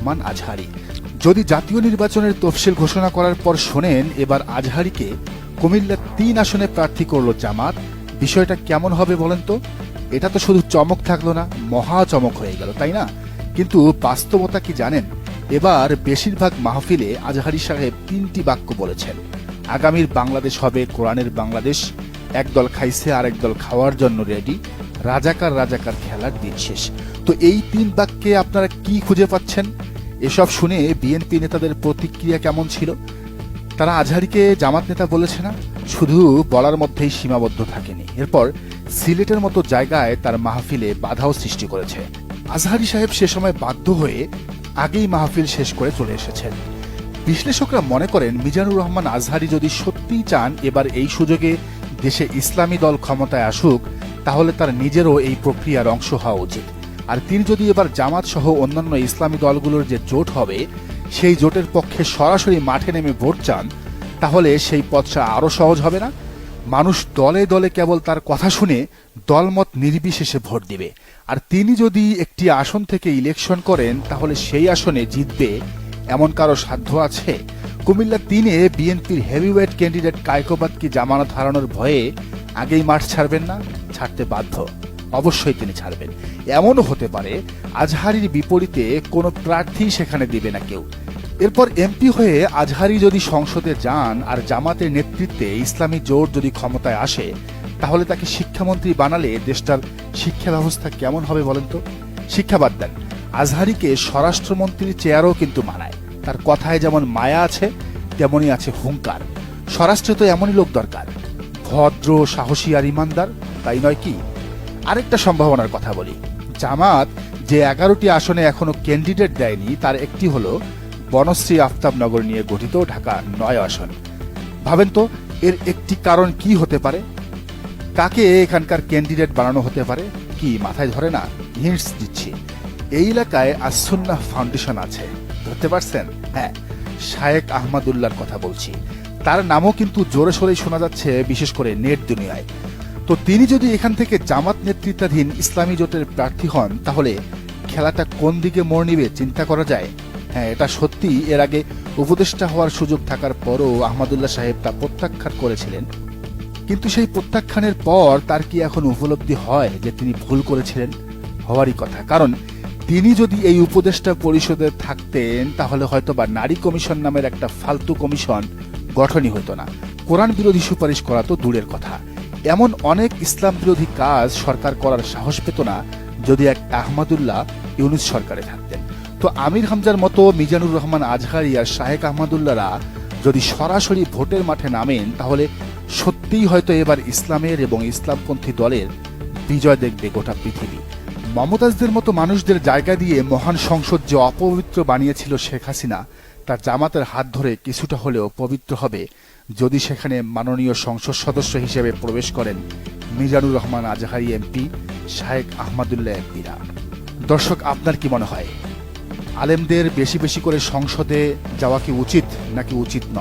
রহমান আজহারী। যদি জাতীয় নির্বাচনের তফসিল ঘোষণা করার পর শোনেন এবার আজহারীকে কুমিল্লা ৩ আসনে প্রার্থী করল জামাত, বিষয়টা কেমন হবে বলেন তো? এটা তো শুধু চমক থাকলো না, মহা চমক হয়ে গেল, তাই না? কিন্তু বাস্তবতা কি জানেন? এবার বেশিরভাগ মাহফিলে আজহারী সাহেব ৩টি বাক্য বলেছেন। আগামীর বাংলাদেশ হবে কোরআনের বাংলাদেশ, একদল খাইছে আর একদল খাওয়ার জন্য রেডি, রাজাকার রাজাকার খেলার দিন শেষ। তো এই ৩ বাক্যে আপনারা কি খুঁজে পাচ্ছেন? এসব শুনে বিএনপি নেতাদের প্রতিক্রিয়া কেমন ছিল? তারা আজহারীকে জামাত নেতা বলেছে না, শুধু বলার মধ্যেই সীমাবদ্ধ থাকেনি, এরপর সিলেটের মতো জায়গায় তার মাহফিলে বাধাও সৃষ্টি করেছে। আজহারী সাহেব সে সময় বাধ্য হয়ে আগেই মাহফিল শেষ করে চলে এসেছেন। বিশ্লেষকরা মনে করেন মিজানুর রহমান আজহারী যদি সত্যিই চান এবার এই সুযোগে দেশে ইসলামী দল ক্ষমতায় আসুক, তাহলে তার নিজেরও এই প্রক্রিয়ার অংশ হওয়া উচিত। আর তিনি যদি এবার জামাত সহ অন্যান্য ইসলামী দলগুলোর যে জোট হবে সেই জোটের পক্ষে সরাসরি মাঠে নেমে ভোট চান, তাহলে সেই পথটা আরও সহজ হবে না? মানুষ দলে দলে কেবল তার কথা শুনে দলমত নির্বিশেষে ভোট দিবে। আর তিনি যদি একটি আসন থেকে ইলেকশন করেন, তাহলে সেই আসনে জিতবে এমন কারো সাধ্য আছে? কুমিল্লা ৩-এ বিএনপির হেভিওয়েট ক্যান্ডিডেট কায়কোবাদ কি জামানত হারানোর ভয়ে আগেই মাঠ ছাড়বেন না? ছাড়তে বাধ্য, অবশ্যই তিনি ছাড়বেন। এমনও হতে পারে আজহারীর বিপরীতে কোনো প্রার্থী সেখানে দিবে না কেউ। এরপর এমপি হয়ে আজহারী যদি সংসদে যান আর জামাতের নেতৃত্বে ইসলামী জোট যদি ক্ষমতায় আসে, তাহলে তাকে শিক্ষামন্ত্রী বানালে দেশটার শিক্ষা ব্যবস্থা কেমন হবে বলেন তো? শিক্ষা বাদ দেন, আজহারীকে স্বরাষ্ট্রমন্ত্রীর চেয়ারও কিন্তু মানায়। তার কথায় যেমন মায়া আছে, তেমনই আছে হুঙ্কার। স্বরাষ্ট্রে তো এমনই লোক দরকার, ভদ্র, সাহসী আর ইমানদার, তাই নয় কি? আরেকটা সম্ভাবনার কথা বলি। জামাত যে 11টি আসনে এখনো ক্যান্ডিডেট দেয়নি, তার একটি হলো বনশ্রী আফতাবনগর নিয়ে গঠিত ঢাকা ৯ আসন। ভাবেন তো, এর একটি কারণ কি হতে পারে? কাকে এখানকার ক্যান্ডিডেট বানানো হতে পারে? কি মাথায় ধরে না? হিন্টস দিচ্ছি। এই এলাকায় আসুন্নাহ ফাউন্ডেশন আছে, ধরতে পারছেন? হ্যাঁ, শায়েক আহমদুল্লাহর কথা বলছি। তার নামও কিন্তু জোরে সোরেই শোনা যাচ্ছে, বিশেষ করে নেট দুনিয়ায়। তো তিনি যদি এখান থেকে জামাত নেতৃত্বাধীন ইসলামী জোটের প্রার্থী হন, তাহলে খেলাটা কোন দিকে মোড় নিবে চিন্তা করা যায়। হ্যাঁ, এটা সত্যি, এর আগে উপদেষ্টা হওয়ার সুযোগ থাকার পরও আহমদুল্লাহ সাহেব তা প্রত্যাখ্যান করেছিলেন। কিন্তু সেই প্রত্যাখ্যানের পর তার কি এখন উপলব্ধি হয় যে তিনি ভুল করেছিলেন? হওয়ারই কথা, কারণ তিনি যদি এই উপদেষ্টা পরিষদে থাকতেন, তাহলে হয়তোবা নারী কমিশন নামের একটা ফালতু কমিশন গঠনই হতো না। কোরআন বিরোধী সুপারিশ করা তো দূরের কথা, এমন অনেক ইসলাম বিরোধী কাজ সরকার করার সাহস পেত না যদি এক আহমদুল্লাহ ইউনূস সরকারে থাকতেন। তো আমির হামজার মতো মিজানুর রহমান আজহারী আর শায়েক আহমদুল্লাহরা যদি সরাসরি ভোটের মাঠে নামেন, তাহলে সত্যিই হয়তো এবার ইসলামের এবং ইসলামপন্থী দলের বিজয় দেখবে গোটা পৃথিবী। মমতাজদের মতো মানুষদের জায়গা দিয়ে মহান সংসদ যে অপবিত্র বানিয়েছিল শেখ হাসিনা, তার জামাতের হাত ধরে কিছুটা হলেও পবিত্র হবে যদি সেখানে মাননীয় সংসদ সদস্য হিসেবে প্রবেশ করেন মিজানুর রহমান আজহারী এমপি, শায়েক আহমদুল্লাহ এমপিরা। দর্শক, আপনার কি মনে হয়, আলেমদের বেশি বেশি করে সংসদে যাওয়া কি উচিত নাকি উচিত নয়?